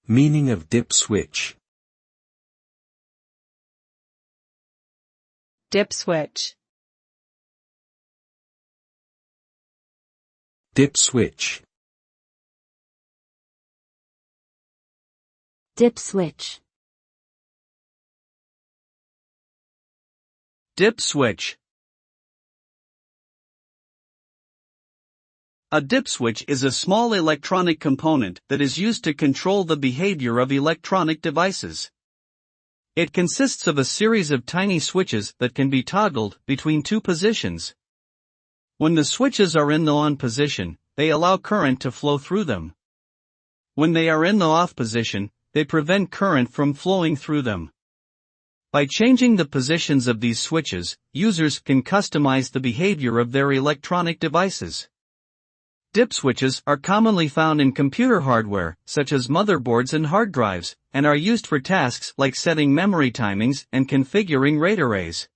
Meaning of dip switch. Dip switch. Dip switch. Dip switch. Dip switch. A dip switch is a small electronic component that is used to control the behavior of electronic devices. It consists of a series of tiny switches that can be toggled between two positions. When the switches are in the on position, they allow current to flow through them. When they are in the off position, they prevent current from flowing through them. By changing the positions of these switches, users can customize the behavior of their electronic devices. Dip switches are commonly found in computer hardware, such as motherboards and hard drives, and are used for tasks like setting memory timings and configuring RAID arrays.